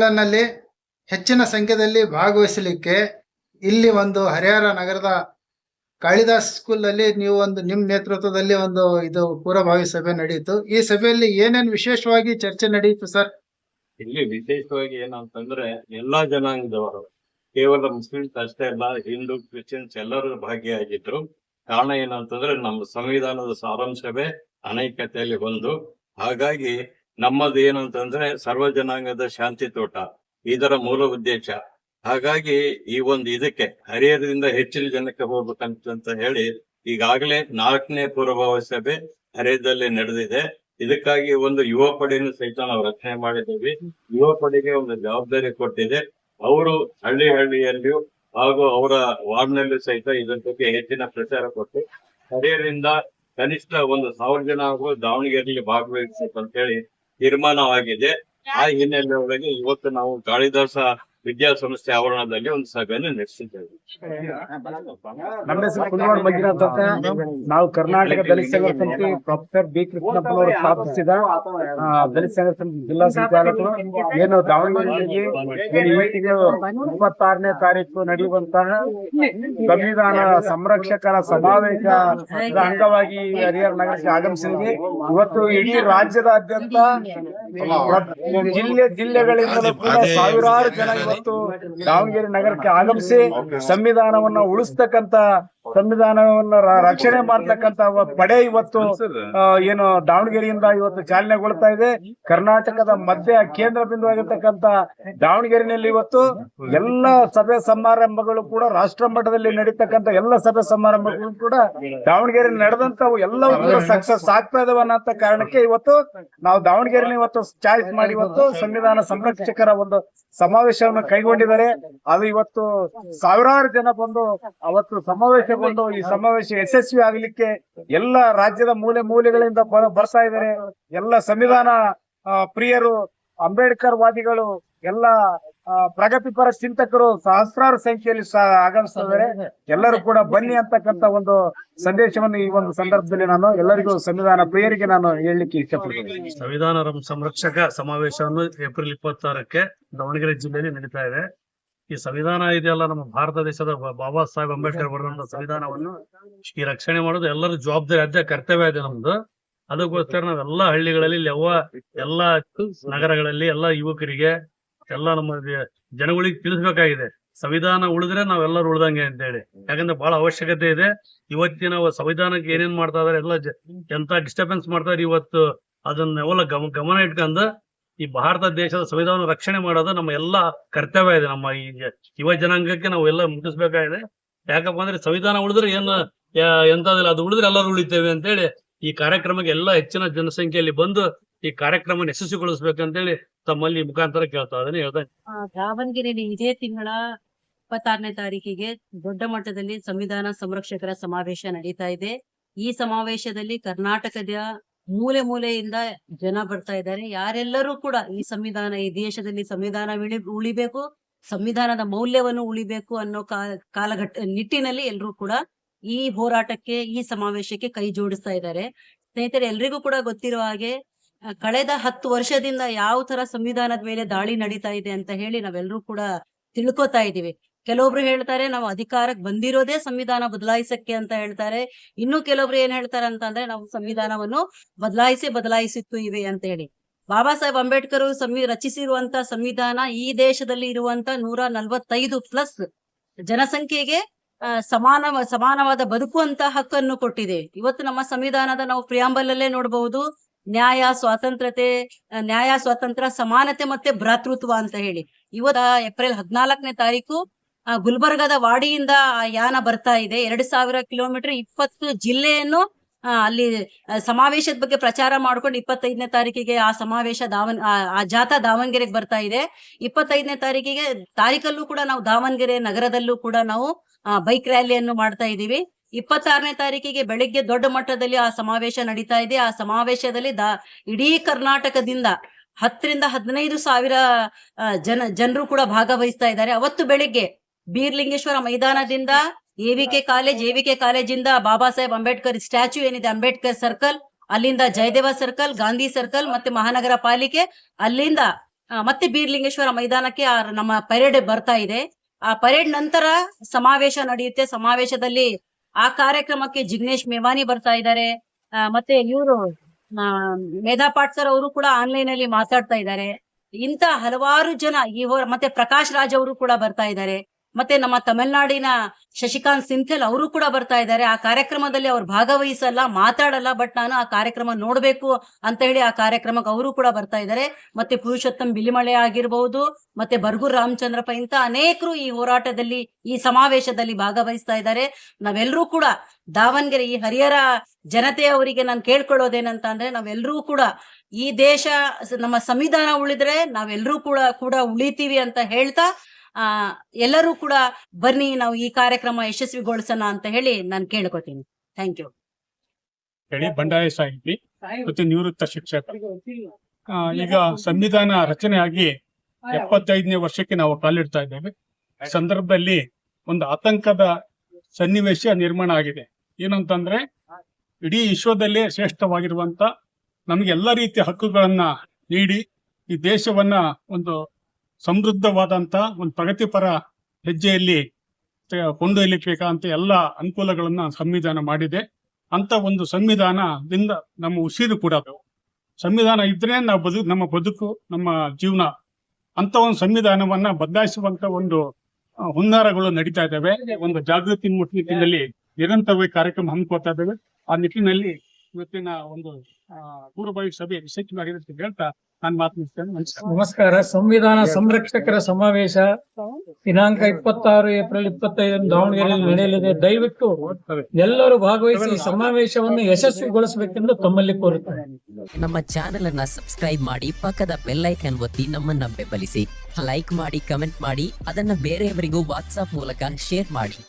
ಸಮ್ಮೇಳನದಲ್ಲಿ ಹೆಚ್ಚಿನ ಸಂಖ್ಯೆಯಲ್ಲಿ ಭಾಗವಹಿಸಲಿಕ್ಕೆ ಇಲ್ಲಿ ಒಂದು ಹರಿಹರ ನಗರದ ಕಾಳಿದಾಸ್ ಸ್ಕೂಲ್ ಅಲ್ಲಿ ನೀವು ನಿಮ್ಮ ನೇತೃತ್ವದಲ್ಲಿ ಇದು ಪೂರ್ವಭಾವಿ ಸಭೆ ನಡೆಯಿತು. ಈ ಸಭೆಯಲ್ಲಿ ಏನೇನು ವಿಶೇಷವಾಗಿ ಚರ್ಚೆ ನಡೆಯಿತು ಸರ್? ಇಲ್ಲಿ ವಿಶೇಷವಾಗಿ ಏನಂತಂದ್ರೆ ಎಲ್ಲಾ ಜನಾಂಗದವರು, ಕೇವಲ ಮುಸ್ಲಿಮ್ಸ್ ಅಷ್ಟೇ ಅಲ್ಲ, ಹಿಂದೂ ಕ್ರಿಶ್ಚಿಯನ್ಸ್ ಎಲ್ಲರೂ ಭಾಗಿಯಾಗಿದ್ರು. ಕಾರಣ ಏನಂತಂದ್ರೆ ನಮ್ಮ ಸಂವಿಧಾನದ ಸಾರಾಂಶವೇ ಅನೈಕ್ಯತೆಯಲ್ಲಿ ಒಂದು. ಹಾಗಾಗಿ ನಮ್ಮದು ಏನಂತಂದ್ರೆ ಸರ್ವ ಜನಾಂಗದ ಶಾಂತಿ ತೋಟ, ಇದರ ಮೂಲ ಉದ್ದೇಶ. ಹಾಗಾಗಿ ಈ ಇದಕ್ಕೆ ಹರಿಹರದಿಂದ ಹೆಚ್ಚಿನ ಜನಕ್ಕೆ ಹೋಗ್ಬೇಕಂತ ಹೇಳಿ ಈಗಾಗಲೇ 4ನೇ ಪೂರ್ವಭಾವಿ ಸಭೆ ಹರಿಹರದಲ್ಲಿ ನಡೆದಿದೆ. ಇದಕ್ಕಾಗಿ ಒಂದು ಯುವ ಪಡೆಯನ್ನು ಸಹಿತ ನಾವು ರಚನೆ ಮಾಡಿದ್ದೀವಿ. ಯುವ ಪಡೆಗೆ ಒಂದು ಜವಾಬ್ದಾರಿ ಕೊಟ್ಟಿದೆ. ಅವರು ಹಳ್ಳಿಯಲ್ಲಿಯೂ ಹಾಗೂ ಅವರ ವಾರ್ಡ್ನಲ್ಲೂ ಸಹಿತ ಇದರ ಬಗ್ಗೆ ಹೆಚ್ಚಿನ ಪ್ರಚಾರ ಕೊಟ್ಟು ಹರಿಹರದಿಂದ ಕನಿಷ್ಠ 1,000 ಜನ ಹಾಗೂ ದಾವಣಗೆರೆಯಲ್ಲಿ ಭಾಗವಹಿಸಬೇಕಂತ ಹೇಳಿ ತೀರ್ಮಾನವಾಗಿದೆ. ಆ ಹಿನ್ನೆಲೆಯೊಳಗೆ ಇವತ್ತು ನಾವು ಕಾಳಿದಾಸ ವಿದ್ಯಾಸಂಸ್ಥೆ ಆವರಣದಲ್ಲಿ ಒಂದು ಸಭೆಯನ್ನು ನಡೆಸಿದ್ದೇವೆ. ನಮ್ಮ ಹೆಸರು ಕುಲ್ವಾಡ್ ಮಂಜುನಾಥ್ ಅಂತ. ನಾವು ಕರ್ನಾಟಕ ದಲಿತ ಸಂಘರ್ಷ ಸಮಿತಿ ಪ್ರೊಫೆಸರ್ ಬಿ ಕೃಷ್ಣಪ್ಪನವರು ಸ್ಥಾಪಿಸಿದ ದಲಿತ ಸಂಘರ್ಷ ಸಮಿತಿ ಜಿಲ್ಲಾ ಸಂಚಾಲಕರು ಏನು ದಾವಣಗೆರೆಯಲ್ಲಿ 26ನೇ ತಾರೀಕು ನಡೆಯುವಂತಹ ಸಂವಿಧಾನ ಸಂರಕ್ಷಕರ ಸಮಾವೇಶದ ಅಂಗವಾಗಿ ಹರಿಹರ ನಗರಕ್ಕೆ ಆಗಮಿಸಿದೆ. ಇವತ್ತು ಇಡೀ ರಾಜ್ಯದಾದ್ಯಂತ ಜಿಲ್ಲೆಗಳಿಂದಲೂ ಕೂಡ ಸಾವಿರಾರು ಜನ ಇವತ್ತು ದಾವಣಗೆರೆ ನಗರಕ್ಕೆ ಆಗಮಿಸಿ ಸಂವಿಧಾನವನ್ನ ಉಳಿಸ್ತಕ್ಕಂತ, ಸಂವಿಧಾನವನ್ನ ರಕ್ಷಣೆ ಮಾಡ್ತಕ್ಕಂತ ಪಡೆ ಇವತ್ತು ಏನು ದಾವಣಗೆರೆಯಿಂದ ಇವತ್ತು ಚಾಲನೆಗೊಳ್ತಾ ಇದೆ. ಕರ್ನಾಟಕದ ಮಧ್ಯ ಕೇಂದ್ರ ಬಿಂದುವಾಗಿರ್ತಕ್ಕಂತ ದಾವಣಗೆರೆಯಲ್ಲಿ ಇವತ್ತು ಎಲ್ಲ ಸಭೆ ಸಮಾರಂಭಗಳು ಕೂಡ ರಾಷ್ಟ್ರ ಮಟ್ಟದಲ್ಲಿ ನಡೀತಕ್ಕಂತ ಎಲ್ಲ ಸಭೆ ಸಮಾರಂಭಗಳು ಕೂಡ ದಾವಣಗೆರೆ ನಡೆದಂತವು ಎಲ್ಲವೂ ಕೂಡ ಸಕ್ಸಸ್ ಆಗ್ತಾ ಇದಾವೆ ಅನ್ನೋ ಕಾರಣಕ್ಕೆ ಇವತ್ತು ನಾವು ದಾವಣಗೆರೆಯಲ್ಲಿ ಇವತ್ತು ಚಾಯ್ಸ್ ಮಾಡಿ ಇವತ್ತು ಸಂವಿಧಾನ ಸಂರಕ್ಷಕರ ಒಂದು ಸಮಾವೇಶವನ್ನು ಕೈಗೊಂಡಿದ್ದಾರೆ. ಅದು ಇವತ್ತು ಸಾವಿರಾರು ಜನ ಬಂದು ಅವತ್ತು ಸಮಾವೇಶಗೊಂಡು ಈ ಸಮಾವೇಶ ಯಶಸ್ವಿ ಆಗಲಿಕ್ಕೆ ಎಲ್ಲ ರಾಜ್ಯದ ಮೂಲೆಗಳಿಂದ ಬರ್ತಾ ಇದ್ದಾರೆ. ಎಲ್ಲ ಸಂವಿಧಾನ ಪ್ರಿಯರು, ಅಂಬೇಡ್ಕರ್ ವಾದಿಗಳು, ಎಲ್ಲ ಪ್ರಗತಿಪರ ಚಿಂತಕರು ಸಹಸ್ರಾರು ಸಂಖ್ಯೆಯಲ್ಲಿ ಆಗಮಿಸ್ತಿದ್ದಾರೆ. ಎಲ್ಲರೂ ಕೂಡ ಬನ್ನಿ ಅಂತಕ್ಕಂತ ಒಂದು ಸಂದೇಶವನ್ನು ಈ ಒಂದು ಸಂದರ್ಭದಲ್ಲಿ ನಾನು ಎಲ್ಲರಿಗೂ ಸಂವಿಧಾನ ಪ್ರಿಯರಿಗೆ ನಾನು ಹೇಳಲಿಕ್ಕೆ ಇಷ್ಟಪಡ್ತೀನಿ. ಸಂವಿಧಾನ ಸಂರಕ್ಷಕ ಸಮಾವೇಶವನ್ನು ಏಪ್ರಿಲ್ 26ಕ್ಕೆ ದಾವಣಗೆರೆ ಜಿಲ್ಲೆಯಲ್ಲಿ ನಡೀತಾ ಇದೆ. ಈ ಸಂವಿಧಾನ ಇದೆಯಲ್ಲ, ನಮ್ಮ ಭಾರತ ದೇಶದ ಬಾಬಾ ಸಾಹೇಬ್ ಅಂಬೇಡ್ಕರ್ ಬರೆದಂತ ಸಂವಿಧಾನವನ್ನು ಈ ರಕ್ಷಣೆ ಮಾಡೋದು ಎಲ್ಲರ ಜವಾಬ್ದಾರಿ ಕರ್ತವ್ಯ ಇದೆ ನಮ್ದು. ಅದಕ್ಕೋಸ್ಕರ ನಾವೆಲ್ಲ ಹಳ್ಳಿಗಳಲ್ಲಿ ಎಲ್ಲ ನಗರಗಳಲ್ಲಿ ಎಲ್ಲ ಯುವಕರಿಗೆ ಎಲ್ಲ ನಮ್ಮ ಜನಗಳಿಗೆ ತಿಳಿಸ್ಬೇಕಾಗಿದೆ. ಸಂವಿಧಾನ ಉಳಿದ್ರೆ ನಾವೆಲ್ಲರೂ ಉಳ್ದಂಗೆ ಅಂತ ಹೇಳಿ. ಯಾಕಂದ್ರೆ ಬಹಳ ಅವಶ್ಯಕತೆ ಇದೆ. ಇವತ್ತಿನ ಸಂವಿಧಾನಕ್ಕೆ ಏನೇನ್ ಮಾಡ್ತಾ ಇದಾರೆ, ಎಲ್ಲ ಎಂತ ಡಿಸ್ಟರ್ಬೆನ್ಸ್ ಮಾಡ್ತಾರೆ. ಇವತ್ತು ಅದನ್ನೆಲ್ಲ ಗಮನ ಇಟ್ಕೊಂಡು ಈ ಭಾರತ ದೇಶದ ಸಂವಿಧಾನ ರಕ್ಷಣೆ ಮಾಡೋದು ನಮ್ಮ ಎಲ್ಲ ಕರ್ತವ್ಯ ಇದೆ. ನಮ್ಮ ಈ ಯುವ ಜನಾಂಗಕ್ಕೆ ನಾವು ಎಲ್ಲ ಮುಟ್ಟಿಸ್ಬೇಕಾಗಿದೆ. ಯಾಕಪ್ಪ ಅಂದ್ರೆ ಸಂವಿಧಾನ ಉಳಿದ್ರೆ ಎಂತದಿಲ್ಲ, ಅದು ಉಳಿದ್ರೆ ಎಲ್ಲರೂ ಉಳಿತೇವೆ ಅಂತೇಳಿ ಈ ಕಾರ್ಯಕ್ರಮಕ್ಕೆ ಎಲ್ಲ ಹೆಚ್ಚಿನ ಜನಸಂಖ್ಯೆಯಲ್ಲಿ ಬಂದು ಈ ಕಾರ್ಯಕ್ರಮ ಯಶಸ್ವಿಗೊಳಿಸ್ಬೇಕಂತೇಳಿ ತಮ್ಮಲ್ಲಿ ಮುಖಾಂತರ ಕೇಳ್ತಾ ಇದೀನಿ. ದಾವಣಗೆರೆಯಲ್ಲಿ ಇದೇ ತಿಂಗಳ 26ನೇ ತಾರೀಕಿಗೆ ದೊಡ್ಡ ಮಟ್ಟದಲ್ಲಿ ಸಂವಿಧಾನ ಸಂರಕ್ಷಕರ ಸಮಾವೇಶ ನಡೀತಾ ಇದೆ. ಈ ಸಮಾವೇಶದಲ್ಲಿ ಕರ್ನಾಟಕದ ಮೂಲೆಯಿಂದ ಜನ ಬರ್ತಾ ಇದ್ದಾರೆ. ಯಾರೆಲ್ಲರೂ ಕೂಡ ಈ ದೇಶದಲ್ಲಿ ಸಂವಿಧಾನ ಉಳಿಬೇಕು, ಸಂವಿಧಾನದ ಮೌಲ್ಯವನ್ನು ಉಳಿಬೇಕು ಅನ್ನೋ ನಿಟ್ಟಿನಲ್ಲಿ ಎಲ್ಲರೂ ಕೂಡ ಈ ಹೋರಾಟಕ್ಕೆ, ಈ ಸಮಾವೇಶಕ್ಕೆ ಕೈ ಜೋಡಿಸ್ತಾ ಇದ್ದಾರೆ. ಸ್ನೇಹಿತರೆ, ಎಲ್ರಿಗೂ ಕೂಡ ಗೊತ್ತಿರುವ ಹಾಗೆ ಕಳೆದ 10 ವರ್ಷದಿಂದ ಯಾವ ತರ ಸಂವಿಧಾನದ ಮೇಲೆ ದಾಳಿ ನಡೀತಾ ಇದೆ ಅಂತ ಹೇಳಿ ನಾವೆಲ್ಲರೂ ಕೂಡ ತಿಳ್ಕೊತಾ ಇದೀವಿ. ಕೆಲವೊಬ್ರು ಹೇಳ್ತಾರೆ ನಾವು ಅಧಿಕಾರಕ್ಕೆ ಬಂದಿರೋದೇ ಸಂವಿಧಾನ ಬದಲಾಯಿಸಕ್ಕೆ ಅಂತ ಹೇಳ್ತಾರೆ. ಇನ್ನು ಕೆಲವೊಬ್ರು ಏನ್ ಹೇಳ್ತಾರೆ ಅಂತಂದ್ರೆ ನಾವು ಸಂವಿಧಾನವನ್ನು ಬದಲಾಯಿಸಿತ್ತು ಇವೆ ಅಂತ ಹೇಳಿ. ಬಾಬಾ ಸಾಹೇಬ್ ಅಂಬೇಡ್ಕರ್ ರಚಿಸಿರುವಂತ ಸಂವಿಧಾನ ಈ ದೇಶದಲ್ಲಿ ಇರುವಂತ 145+ ಜನಸಂಖ್ಯೆಗೆ ಸಮಾನವಾದ ಬದುಕು ಅಂತ ಹಕ್ಕನ್ನು ಕೊಟ್ಟಿದೆ. ಇವತ್ತು ನಮ್ಮ ಸಂವಿಧಾನದ ನಾವು ಪ್ರಿಯಾಂಬಲ್ ಅಲ್ಲೇ ನೋಡಬಹುದು, ನ್ಯಾಯ, ಸ್ವಾತಂತ್ರ್ಯ, ಸಮಾನತೆ ಮತ್ತೆ ಭ್ರಾತೃತ್ವ ಅಂತ ಹೇಳಿ. ಇವತ್ತು ಏಪ್ರಿಲ್ 14ನೇ ತಾರೀಕು ಗುಲ್ಬರ್ಗದ ವಾಡಿಯಿಂದ ಯಾನ ಬರ್ತಾ ಇದೆ. 2000 ಕಿಲೋಮೀಟರ್ 20 ಜಿಲ್ಲೆಯನ್ನು ಅಲ್ಲಿ ಸಮಾವೇಶದ ಬಗ್ಗೆ ಪ್ರಚಾರ ಮಾಡ್ಕೊಂಡು 25ನೇ ತಾರೀಕಿಗೆ ಆ ಸಮಾವೇಶ ಆ ಜಾಥಾ ದಾವಣಗೆರೆಗೆ ಬರ್ತಾ ಇದೆ. 25ನೇ ತಾರೀಕಲ್ಲೂ ಕೂಡ ನಾವು ದಾವಣಗೆರೆ ನಗರದಲ್ಲೂ ಕೂಡ ನಾವು ಬೈಕ್ ರ್ಯಾಲಿಯನ್ನು ಮಾಡ್ತಾ ಇದೀವಿ. 26ನೇ ತಾರೀಕಿಗೆ ಬೆಳಿಗ್ಗೆ ದೊಡ್ಡ ಮಟ್ಟದಲ್ಲಿ ಆ ಸಮಾವೇಶ ನಡೀತಾ ಇದೆ. ಆ ಸಮಾವೇಶದಲ್ಲಿ ಇಡೀ ಕರ್ನಾಟಕದಿಂದ 10ರಿಂದ 15 ಸಾವಿರ ಜನರು ಕೂಡ ಭಾಗವಹಿಸ್ತಾ ಇದ್ದಾರೆ. ಅವತ್ತು ಬೆಳಿಗ್ಗೆ ಬೀರ್ಲಿಂಗೇಶ್ವರ ಮೈದಾನದಿಂದ ಎವಿಕೆ ಕಾಲೇಜಿಂದ ಬಾಬಾ ಸಾಹೇಬ್ ಅಂಬೇಡ್ಕರ್ ಸ್ಟ್ಯಾಚ್ಯೂ ಏನಿದೆ, ಅಂಬೇಡ್ಕರ್ ಸರ್ಕಲ್, ಅಲ್ಲಿಂದ ಜಯದೇವ ಸರ್ಕಲ್, ಗಾಂಧಿ ಸರ್ಕಲ್ ಮತ್ತೆ ಮಹಾನಗರ ಪಾಲಿಕೆ, ಅಲ್ಲಿಂದ ಮತ್ತೆ ಬೀರ್ಲಿಂಗೇಶ್ವರ ಮೈದಾನಕ್ಕೆ ನಮ್ಮ ಪರೇಡ್ ಬರ್ತಾ ಇದೆ. ಆ ಪರೇಡ್ ನಂತರ ಸಮಾವೇಶ ನಡೆಯುತ್ತೆ. ಸಮಾವೇಶದಲ್ಲಿ ಆ ಕಾರ್ಯಕ್ರಮಕ್ಕೆ ಜಿಗ್ನೇಶ್ ಮೇವಾನಿ ಬರ್ತಾ ಇದ್ದಾರೆ. ಮತ್ತೆ ಇವರು ಮೇಧಾ ಪಾಟ್ಕರ್ ಅವರು ಕೂಡ ಆನ್ಲೈನ್ ಅಲ್ಲಿ ಮಾತಾಡ್ತಾ ಇದ್ದಾರೆ. ಇಂತ ಹಲವಾರು ಜನ ಮತ್ತೆ ಪ್ರಕಾಶ್ ರಾಜ್ ಅವರು ಕೂಡ ಬರ್ತಾ ಇದ್ದಾರೆ. ಮತ್ತೆ ನಮ್ಮ ತಮಿಳ್ನಾಡಿನ ಶಶಿಕಾಂತ್ ಸಿಂಥೆಲ್ ಅವರು ಕೂಡ ಬರ್ತಾ ಇದ್ದಾರೆ. ಆ ಕಾರ್ಯಕ್ರಮದಲ್ಲಿ ಅವ್ರು ಭಾಗವಹಿಸಲ್ಲ, ಮಾತಾಡಲ್ಲ, ಬಟ್ ನಾನು ಆ ಕಾರ್ಯಕ್ರಮ ನೋಡ್ಬೇಕು ಅಂತ ಹೇಳಿ ಆ ಕಾರ್ಯಕ್ರಮಕ್ಕೆ ಅವರು ಕೂಡ ಬರ್ತಾ ಇದ್ದಾರೆ. ಮತ್ತೆ ಪುರುಷೋತ್ತಮ್ ಬಿಲಿಮಳೆ ಆಗಿರ್ಬಹುದು, ಮತ್ತೆ ಬರ್ಗೂರ್ ರಾಮಚಂದ್ರಪ್ಪ, ಇಂತ ಅನೇಕರು ಈ ಹೋರಾಟದಲ್ಲಿ, ಈ ಸಮಾವೇಶದಲ್ಲಿ ಭಾಗವಹಿಸ್ತಾ ಇದ್ದಾರೆ. ನಾವೆಲ್ಲರೂ ಕೂಡ ದಾವಣಗೆರೆ ಈ ಹರಿಹರ ಜನತೆಯವರಿಗೆ ನಾನು ಕೇಳ್ಕೊಳ್ಳೋದೇನಂತ ಅಂದ್ರೆ, ನಾವೆಲ್ಲರೂ ಕೂಡ ಈ ದೇಶ, ನಮ್ಮ ಸಂವಿಧಾನ ಉಳಿದ್ರೆ ನಾವೆಲ್ಲರೂ ಕೂಡ ಉಳಿತೀವಿ ಅಂತ ಹೇಳ್ತಾ, ಎಲ್ಲರೂ ಕೂಡ ಬನ್ನಿ ನಾವು ಈ ಕಾರ್ಯಕ್ರಮ ಯಶಸ್ವಿಗೊಳಿಸೋಣ ಅಂತ ಹೇಳಿ ನಾನು ಕೇಳ್ಕೊತೀನಿ. Thank you. ಹೇಳಿ ಬಂಡಾಯ ಸಾಹಿತಿ ಮತ್ತು ನಿವೃತ್ತ ಶಿಕ್ಷಕ. ಈಗ ಸಂವಿಧಾನ ರಚನೆಯಾಗಿ 75ನೇ ವರ್ಷಕ್ಕೆ ನಾವು ಕಾಲಿಡ್ತಾ ಇದ್ದೇವೆ. ಈ ಸಂದರ್ಭದಲ್ಲಿ ಒಂದು ಆತಂಕದ ಸನ್ನಿವೇಶ ನಿರ್ಮಾಣ ಆಗಿದೆ. ಏನಂತಂದ್ರೆ, ಇಡೀ ವಿಶ್ವದಲ್ಲೇ ಶ್ರೇಷ್ಠವಾಗಿರುವಂತ ನಮಗೆ ಎಲ್ಲ ರೀತಿಯ ಹಕ್ಕುಗಳನ್ನ ನೀಡಿ ಈ ದೇಶವನ್ನ ಒಂದು ಸಮೃದ್ಧವಾದಂತ ಒಂದು ಪ್ರಗತಿಪರ ಹೆಜ್ಜೆಯಲ್ಲಿ ಕೊಂಡೊಯ್ಯಲಿಕ್ಕೆ ಎಲ್ಲ ಅನುಕೂಲಗಳನ್ನ ಸಂವಿಧಾನ ಮಾಡಿದೆ. ಅಂತ ಒಂದು ಸಂವಿಧಾನದಿಂದ ನಮ್ಮ ಉಸಿರು ಕೂಡ ಸಂವಿಧಾನ ಇದ್ರೆ ನಮ್ಮ ಬದುಕು, ನಮ್ಮ ಜೀವನ. ಅಂತ ಒಂದು ಸಂವಿಧಾನವನ್ನ ಬದಲಾಯಿಸುವಂತ ಒಂದು ಹುನ್ನಾರಗಳು ನಡೀತಾ ಇದ್ದಾವೆ. ಒಂದು ಜಾಗೃತಿ ನಿಟ್ಟಿನಲ್ಲಿ ನಿರಂತರವಾಗಿ ಕಾರ್ಯಕ್ರಮ ಹಮ್ಮಿಕೊಳ್ತಾ ಇದ್ದೇವೆ. ಆ ನಿಟ್ಟಿನಲ್ಲಿ ಇವತ್ತಿನ ಒಂದು ಪೂರ್ವಭಾವಿ ಸಭೆ ಯಶಸ್ವಿಯಾಗಿದೆ ಅಂತ ಹೇಳ್ತಾ ನಾನು ಮಾತನಾಡ್ತೇನೆ. ನಮಸ್ಕಾರ. ಸಂವಿಧಾನ ಸಂರಕ್ಷಕರ ಸಮಾವೇಶ ದಿನಾಂಕ 26 ಏಪ್ರಿಲ್ 25 ದಾವಣಗೆರೆಯಲ್ಲಿ ನಡೆಯಲಿದೆ. ದಯವಿಟ್ಟು ಎಲ್ಲರೂ ಭಾಗವಹಿಸಿ ಈ ಸಮಾವೇಶವನ್ನು ಯಶಸ್ವಿಗೊಳಿಸಬೇಕೆಂದು ತಮ್ಮಲ್ಲಿ ಕೋರುತ್ತೇನೆ. ನಮ್ಮ ಚಾನೆಲ್ ಅನ್ನ ಸಬ್ಸ್ಕ್ರೈಬ್ ಮಾಡಿ, ಪಕ್ಕದ ಬೆಲ್ ಐಕಾನ್ ಒತ್ತಿ ನಮ್ಮನ್ನ ಬೆಂಬಲಿಸಿ. ಲೈಕ್ ಮಾಡಿ, ಕಮೆಂಟ್ ಮಾಡಿ, ಅದನ್ನ ಬೇರೆಯವರಿಗೂ ವಾಟ್ಸ್ಆಪ್ ಮೂಲಕ ಶೇರ್ ಮಾಡಿ.